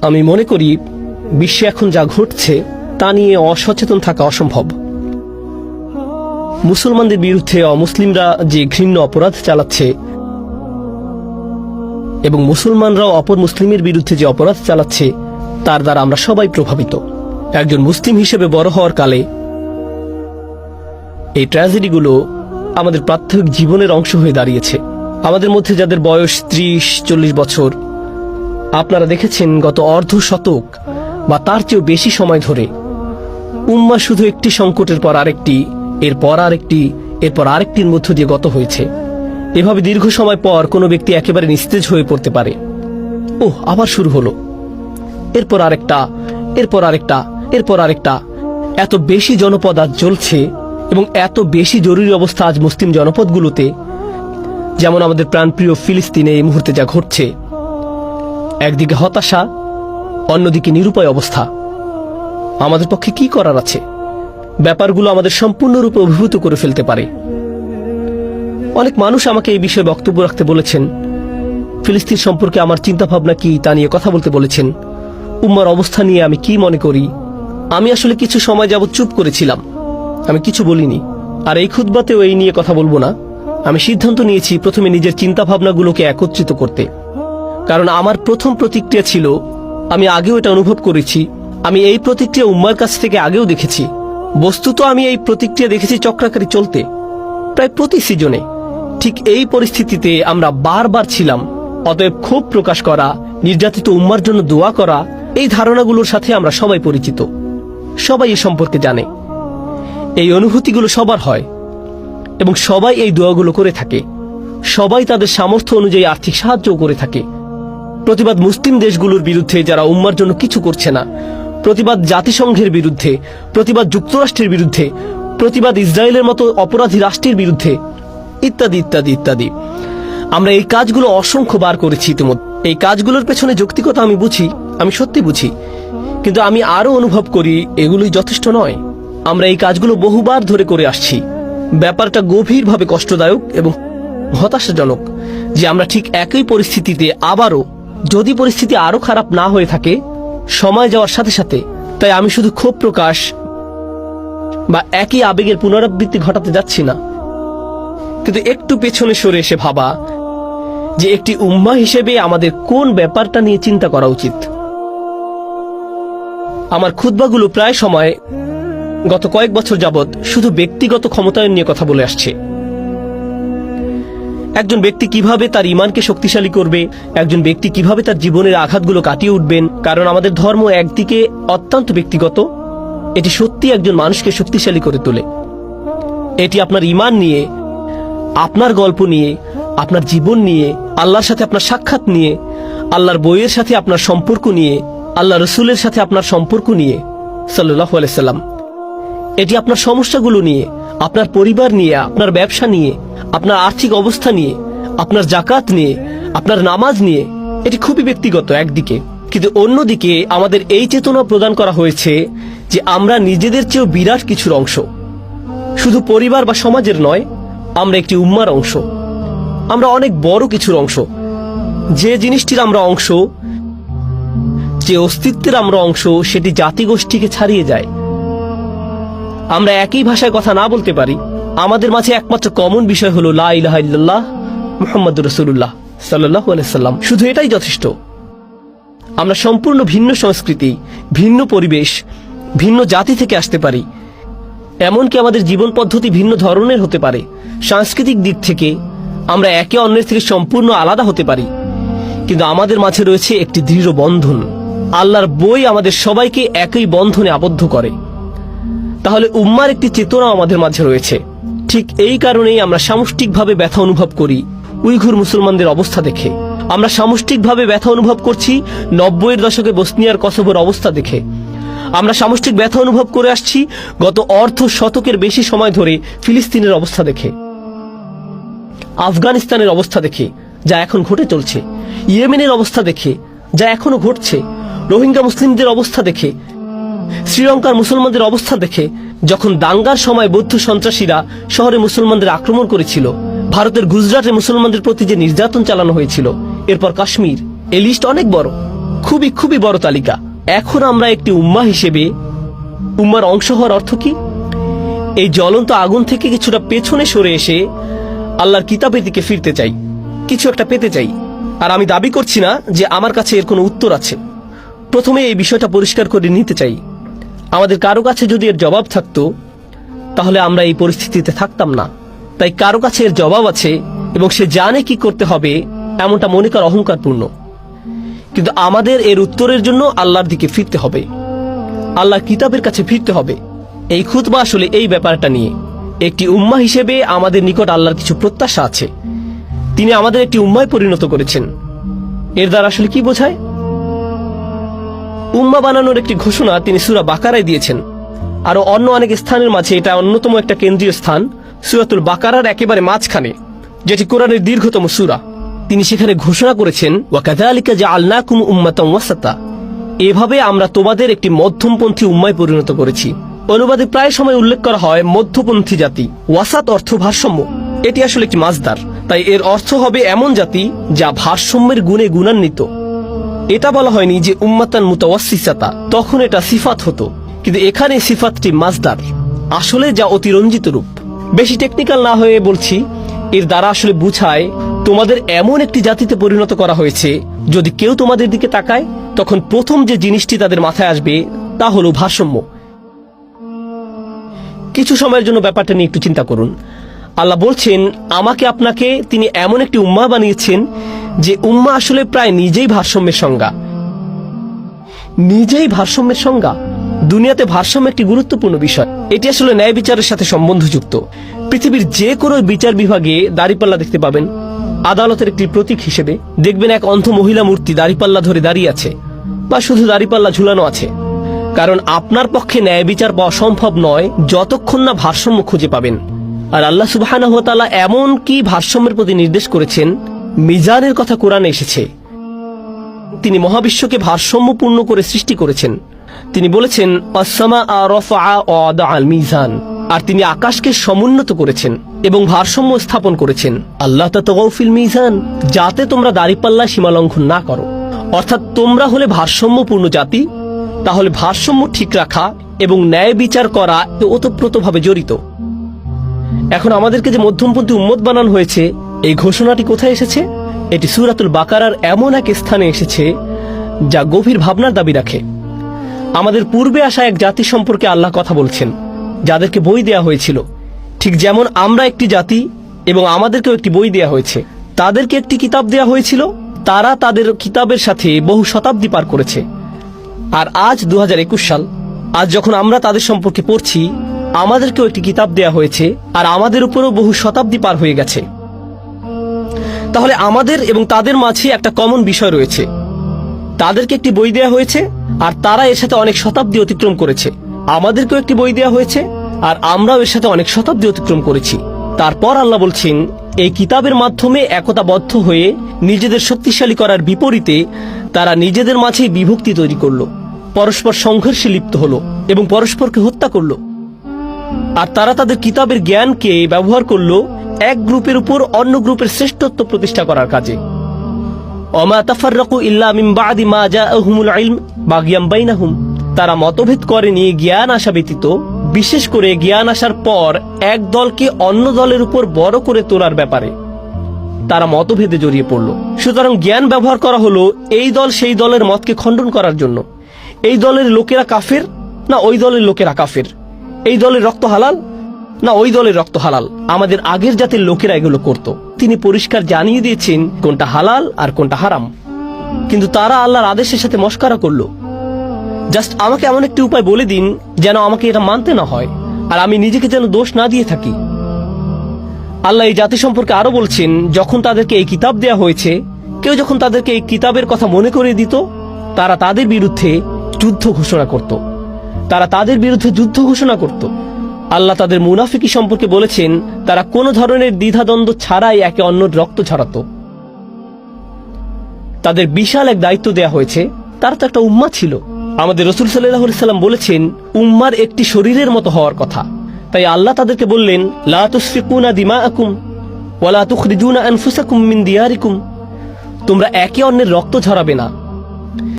আমি মনে করি বিশ্বে এখন যা ঘটছে তা নিয়ে অসচেতন থাকা অসম্ভব। মুসলমানদের বিরুদ্ধে অমুসলিমরা যে ঘৃণ্য অপরাধ চালাচ্ছে এবং মুসলমানরাও অপর মুসলিমের বিরুদ্ধে যে অপরাধ চালাচ্ছে তার দ্বারা আমরা সবাই প্রভাবিত। একজন মুসলিম হিসেবে বড় হওয়ার কালে এই ট্র্যাজেডিগুলো আমাদের প্রাত্যহিক জীবনের অংশ হয়ে দাঁড়িয়েছে। আমাদের মধ্যে যাদের বয়স 30-40 বছর, আপনারা দেখেছেন গত অর্ধ শতক বা তার চেয়েও বেশি সময় ধরে উম্মাহ শুধু একটি সংকটের পর আরেকটি, এরপর আরেকটি, এরপর আরেকটির মধ্য দিয়ে গত হয়েছে। এভাবে দীর্ঘ সময় পর কোনো ব্যক্তি একেবারে নিস্তেজ হয়ে পড়তে পারে। আবার শুরু হলো, এরপর আরেকটা, এরপর আরেকটা, এরপর আরেকটা। এত বেশি জনপদ আজ জ্বলছে এবং এত বেশি জরুরি অবস্থা আজ মুসলিম জনপদগুলোতে, যেমন আমাদের প্রাণপ্রিয় ফিলিস্তিনে এই মুহূর্তে যা ঘটছে। একদিকে হতাশা, অন্যদিকে নিরুপায় অবস্থা। আমাদের পক্ষে কি করার আছে? ব্যাপারগুলো আমাদের সম্পূর্ণরূপে অভিভূত করে ফেলতে পারে। অনেক মানুষ আমাকে এই বিষয়ে বক্তব্য রাখতে বলেছেন, ফিলিস্তিন সম্পর্কে আমার চিন্তাভাবনা কি তা নিয়ে কথা বলতে বলেছেন, উম্মার অবস্থা নিয়ে আমি কি মনে করি। আমি আসলে কিছু সময় যাবৎ চুপ করেছিলাম, আমি কিছু বলিনি। আর এই খুতবাতেও এই নিয়ে কথা বলবো না। আমি সিদ্ধান্ত নিয়েছি প্রথমে নিজের চিন্তাভাবনাগুলোকে একত্রিত করতে, কারণ আমার প্রথম প্রতিক্রিয়া ছিল, আমি আগেও এটা অনুভব করেছি, আমি এই প্রতিক্রিয়া উম্মার কাছ থেকে আগেও দেখেছি। বস্তুত আমি এই প্রতিক্রিয়া দেখেছি চক্রাকারী চলতে প্রায় প্রতি সিজনে। ঠিক এই পরিস্থিতিতে আমরা বারবার ছিলাম। অতএব ক্ষোভ প্রকাশ করা, নির্যাতিত উম্মার জন্য দোয়া করা, এই ধারণাগুলোর সাথে আমরা সবাই পরিচিত, সবাই এ সম্পর্কে জানে। এই অনুভূতিগুলো সবার হয় এবং সবাই এই দোয়াগুলো করে থাকে। সবাই তাদের সামর্থ্য অনুযায়ী আর্থিক সাহায্যও করে থাকে। প্রতিবাদ মুসলিম দেশগুলোর বিরুদ্ধে যারা উম্মার জন্য কিছু করছে না, প্রতিবাদ জাতিসংঘের বিরুদ্ধে, প্রতিবাদ যুক্তরাষ্ট্রের বিরুদ্ধে, প্রতিবাদ ইসরায়েলের মতো অপরাধী রাষ্ট্রের বিরুদ্ধে, ইত্যাদি ইত্যাদি ইত্যাদি। আমরা এই কাজগুলো অসংখ্যবার করেছি ইতিমধ্যে। এই কাজগুলোর পেছনে যৌক্তিকতা আমি বুঝি, আমি সত্যি বুঝি, কিন্তু আমি আরো অনুভব করি এগুলোই যথেষ্ট নয়। আমরা এই কাজগুলো বহুবার ধরে করে আসছি। ব্যাপারটা গভীরভাবে কষ্টদায়ক এবং হতাশাজনক যে আমরা ঠিক একই পরিস্থিতিতে আবারও, যদি পরিস্থিতি আরো খারাপ না হয়ে থাকে সময় যাওয়ার সাথে সাথে। তাই আমি শুধু ক্ষোভ প্রকাশ বা একই আবেগের পুনরাবৃত্তি ঘটাতে যাচ্ছি না, কিন্তু একটু পেছনে সরে এসে ভাবা যে একটি উম্মাহ হিসেবে আমাদের কোন ব্যাপারটা নিয়ে চিন্তা করা উচিত। আমার খুতবাগুলো প্রায় সময় গত কয়েক বছর যাবৎ শুধু ব্যক্তিগত ক্ষমতায়ন নিয়ে কথা বলে আসছে। একজন ব্যক্তি কিভাবে তার ঈমানকে শক্তিশালী করবে, একজন ব্যক্তি কিভাবে তার জীবনের আঘাতগুলো কাটিয়ে উঠবেন। কারণ আমাদের ধর্ম একদিকে অত্যন্ত ব্যক্তিগত, এটি সত্যি একজন মানুষকে শক্তিশালী করে তোলে। এটি আপনার ঈমান নিয়ে, আপনার গল্প নিয়ে, আপনার জীবন নিয়ে, আল্লাহর সাথে আপনার সাক্ষাৎ নিয়ে, আল্লাহর বইয়ের সাথে আপনার সম্পর্ক নিয়ে, আল্লাহ রসুলের সাথে আপনার সম্পর্ক নিয়ে সাল্লাল্লাহু আলাইহি সাল্লাম। এটি আপনার সমস্যাগুলো নিয়ে, আপনার পরিবার নিয়ে, আপনার ব্যবসা নিয়ে, আপনার আর্থিক অবস্থা নিয়ে, আপনার জাকাত নিয়ে, আপনার নামাজ নিয়ে। এটি খুবই ব্যক্তিগত একদিকে, কিন্তু অন্যদিকে আমাদের এই চেতনা প্রদান করা হয়েছে যে আমরা নিজেদের চেয়েও বিরাট কিছুর অংশ। শুধু পরিবার বা সমাজের নয়, আমরা একটি উম্মার অংশ, আমরা অনেক বড় কিছুর অংশ। যে জিনিসটির আমরা অংশ, যে অস্তিত্বের আমরা অংশ, সেটি জাতিগোষ্ঠীকে ছাড়িয়ে যায়। আমরা একই ভাষায় কথা না বলতে পারি, আমাদের মাঝে একমাত্র কমন বিষয় হলো লা ইলাহা ইল্লাল্লাহ মুহাম্মাদুর রাসূলুল্লাহ সাল্লাল্লাহু আলাইহি সাল্লাম। শুধু এটাই যথেষ্ট। আমরা সম্পূর্ণ ভিন্ন সংস্কৃতি, ভিন্ন পরিবেশ, ভিন্ন জাতি থেকে আসতে পারি। এমনকি আমাদের জীবন পদ্ধতি ভিন্ন ধরনের হতে পারে। সাংস্কৃতিক দিক থেকে আমরা একে অন্যের থেকে সম্পূর্ণ আলাদা হতে পারি, কিন্তু আমাদের মাঝে রয়েছে একটি দৃঢ় বন্ধন। আল্লাহর বই আমাদের সবাইকে একই বন্ধনে আবদ্ধ করে। তাহলে উম্মার একটি চেতনা আমাদের মাঝে রয়েছে। ঠিক এই কারণেই আমরা সামষ্টিকভাবে ব্যথা অনুভব করি উইঘুর মুসলমানদের অবস্থা দেখে। আমরা সামষ্টিকভাবে ব্যথা অনুভব করছি 90-এর দশকে বসনিয়ার কসোভোর অবস্থা দেখে। আমরা সামষ্টিক ব্যথা অনুভব করে আসছি গত অর্ধ শতকের বেশি সময় ধরে ফিলিস্তিনের অবস্থা দেখে, আফগানিস্তানের অবস্থা দেখে যা এখন ঘটে চলছে, ইয়েমেনের অবস্থা দেখে যা এখনো ঘটছে, রোহিঙ্গা মুসলিমদের অবস্থা দেখে, শ্রীলঙ্কার মুসলমানদের অবস্থা দেখে। যখন দাঙ্গার সময় বৌদ্ধ সন্ত্রাসীরা শহরে মুসলমানদের আক্রমণ করেছিল, ভারতের গুজরাটে মুসলমানদের প্রতি যে নির্যাতন চালানো হয়েছিল, এরপর কাশ্মীর, এই লিস্ট অনেক বড়, খুবই খুবই বড় তালিকা। এখন আমরা একটি উম্মাহ হিসেবে উম্মার অংশ হওয়ার অর্থ কি? এই জ্বলন্ত আগুন থেকে কিছুটা পেছনে সরে এসে আল্লাহর কিতাবের দিকে ফিরতে চাই, কিছু একটা পেতে চাই। আর আমি দাবি করছি না যে আমার কাছে এর কোনো উত্তর আছে। প্রথমে এই বিষয়টা পরিষ্কার করে নিতে চাই, আমাদের কারো কাছে যদি এর জবাব থাকতো তাহলে আমরা এই পরিস্থিতিতে থাকতাম না। তাই কারো কাছে এর জবাব আছে এবং সে জানে কি করতে হবে, এমনটা মনে করা অহংকারপূর্ণ। কিন্তু আমাদের এর উত্তরের জন্য আল্লাহর দিকে ফিরতে হবে, আল্লাহর কিতাবের কাছে ফিরতে হবে। এই খুতবা আসলে এই ব্যাপারটা নিয়ে। একটি উম্মাহ হিসেবে আমাদের নিকট আল্লাহর কিছু প্রত্যাশা আছে। তিনি আমাদের একটি উম্মায় পরিণত করেছেন। এর দ্বারা আসলে কি বোঝায়? উম্মা বানানোর একটি ঘোষণা তিনি সূরা বাকারায় দিয়েছেন। আরো অন্য অনেক স্থানের মাঝে এটা অন্যতম একটা কেন্দ্রীয় স্থান, সূরাতুল বাকারার একেবারে মাঝখানে, যেটি কোরআনের দীর্ঘতম সূরা। তিনি সেখানে ঘোষণা করেছেন, ওয়াকাযালিকা জাআলনাকুম উম্মাতান ওয়াসাতা, এভাবে আমরা তোমাদের একটি মধ্যমপন্থী উম্মায় পরিণত করেছি। অনুবাদে প্রায় সময় উল্লেখ করা হয় মধ্যপন্থী জাতি। ওয়াসাত অর্থ ভারসাম্য, এটি আসলে একটি মাসদার, তাই এর অর্থ হবে এমন জাতি যা ভারসাম্যের গুণে গুণান্বিত। এটা বলা হয়নি যে উম্মাতান মুতাওয়াসসিসাতা, তখন এটা সিফাত হতো, কিন্তু এখানে সিফাতটি মাসদার, আসলে যা অতিরঞ্জিত রূপ। বেশি টেকনিক্যাল না হয়ে বলছি, এর দ্বারা আসলে বুঝায় তোমাদের এমন একটি জাতিতে পরিণত করা হয়েছে, যদি কেউ তোমাদের দিকে তাকায় তখন প্রথম যে জিনিসটি তাদের মাথায় আসবে তা হলো ভারসাম্য। কিছু সময়ের জন্য ব্যাপারটা নিয়ে একটু চিন্তা করুন। আল্লাহ বলছেন আমাকে আপনাকে তিনি এমন একটি উম্মাহ বানিয়েছেন যে উম্মাহ আসলে প্রায় নিজেই ভারসাম্যের সংজ্ঞা। নিজেই ভারসাম্যের সংজ্ঞা। দুনিয়াতে ভারসাম্য একটি গুরুত্বপূর্ণ বিষয়। এটি আসলে ন্যায় বিচারের সাথে সম্বন্ধযুক্ত। পৃথিবীর যে কোনো বিচার বিভাগে দাড়িপাল্লা দেখতে পাবেন আদালতের একটি প্রতীক হিসেবে। দেখবেন এক অন্ধ মহিলা মূর্তি দাড়িপাল্লা ধরে দাঁড়িয়ে আছে, বা শুধু দাড়িপাল্লা ঝুলানো আছে। কারণ আপনার পক্ষে ন্যায় বিচার পাওয়া সম্ভব নয় যতক্ষণ না ভারসাম্য খুঁজে পাবেন। আর আল্লাহ সুবহানাহু ওয়া তাআলা এমন কি ভারসাম্যের প্রতি নির্দেশ করেছেন, মিজানের কথা কোরআনে এসেছে। তিনি মহাবিশ্বকে ভারসাম্যপূর্ণ করে সৃষ্টি করেছেন। তিনি বলেছেন আস-সামাআ রাফআ ওয়া ওয়াদাআল মিজান, আর তিনি আকাশকে সমুন্নত করেছেন এবং ভারসাম্য স্থাপন করেছেন। আল্লাহ তাতাগাউ ফিল মিজান, যাতে তোমরা দাড়িপাল্লা সীমালঙ্ঘন না করো। অর্থাৎ তোমরা হলে ভারসাম্যপূর্ণ জাতি, তাহলে ভারসাম্য ঠিক রাখা এবং ন্যায় বিচার করা ওতপ্রোতভাবে জড়িত। এখন আমাদেরকে যে মধ্যমপন্থী উম্মত বানানো হয়েছে, এই ঘোষণাটি কোথায় এসেছে? এটি সূরাতুল বাকারার এমন এক স্থানে এসেছে যা গভীর ভাবনার দাবি রাখে। আমাদের পূর্বে আসা এক জাতি সম্পর্কে আল্লাহ কথা বলছেন, যাদেরকে বই দেয়া হয়েছিল। ঠিক যেমন আমরা একটি জাতি এবং আমাদেরকেও একটি বই দেয়া হয়েছে। তাদেরকে একটি কিতাব দেয়া হয়েছিল, তারা তাদের কিতাবের সাথে বহু শতাব্দী পার করেছে। আর আজ 2021 সাল, আজ যখন আমরা তাদের সম্পর্কে পড়ছি, আমাদেরকেও একটি কিতাব দেয়া হয়েছে, আর আমাদের উপরও বহু শতাব্দী পার হয়ে গেছে। তাহলে আমাদের এবং তাদের মাঝে একটা কমন বিষয় রয়েছে। তাদেরকে একটি বই দেয়া হয়েছে আর তারা এর সাথে অনেক শতাব্দী অতিক্রম করেছে। আমাদেরকেও একটি বই দেয়া হয়েছে আর আমরাও এর সাথে অনেক শতাব্দী অতিক্রম করেছি। তারপর আল্লাহ বলছেন, এই কিতাবের মাধ্যমে একতাবদ্ধ হয়ে নিজেদের শক্তিশালী করার বিপরীতে তারা নিজেদের মাঝে বিভক্তি তৈরি করলো, পরস্পর সংঘর্ষে লিপ্ত হলো এবং পরস্পরকে হত্যা করলো। আর তারা তাদের কিতাবের জ্ঞানকে ব্যবহার করলো এক গ্রুপের উপর অন্য গ্রুপের শ্রেষ্ঠত্ব প্রতিষ্ঠা করার কাজে। ওমা তাফাররাকু ইল্লা মিন বাদি মা জাআহুমুল ইলম বাগিয়াম বাইনাহুম, তারা মতভেদ করেনি জ্ঞান আসা ব্যতীত, বিশেষ করে জ্ঞান আসার পর এক দলকে অন্য দলের উপর বড় করে তোলার ব্যাপারে তারা মতভেদে জড়িয়ে পড়ল। সুতরাং জ্ঞান ব্যবহার করা হলো এই দল সেই দলের মতকে খণ্ডন করার জন্য। এই দলের লোকেরা কাফের না ওই দলের লোকেরা কাফের, এই দলের রক্ত হালাল না ওই দলের রক্ত হালাল। আমাদের আগের জাতির লোকেরা এগুলো করত। তিনি পরিষ্কার জানিয়ে দিয়েছেন কোনটা হালাল আর কোনটা হারাম, কিন্তু তারা আল্লাহর আদেশের সাথে মশকরা করলো। জাস্ট আমাকে এমন একটি উপায় বলে দিন যেন আমাকে এটা মানতে না হয়, আর আমি নিজেকে যেন দোষ না দিয়ে থাকি। আল্লাহ এই জাতি সম্পর্কে আরো বলছেন, যখন তাদেরকে এই কিতাব দেয়া হয়েছে, কেউ যখন তাদেরকে এই কিতাবের কথা মনে করে দিত, তারা তাদের বিরুদ্ধে যুদ্ধ ঘোষণা করত। যুদ্ধ ঘোষণা করত। আল্লাহ তাদের মুনাফিকি সম্পর্কে বলেছেন, তারা কোনো ধরনের দ্বিধাদ্বন্দ্ব ছাড়াই একে অন্যের রক্ত ঝরাত। তাদের বিশাল এক দায়িত্ব দেয়া হয়েছে, তারা তো একটা উম্মাহ ছিল। আমাদের রাসূল সাল্লাল্লাহু আলাইহি সাল্লাম বলেছেন, উম্মার একটি শরীরের মতো হওয়ার কথা। তাই আল্লাহ তাদেরকে বললেন, লা তুসফিকুনা দিমাআকুম ওয়া লা তুখরিজুনা আনফুসাকুম মিন দিয়ারিকুম, তোমরা একে অন্যের রক্ত ঝরাবে না,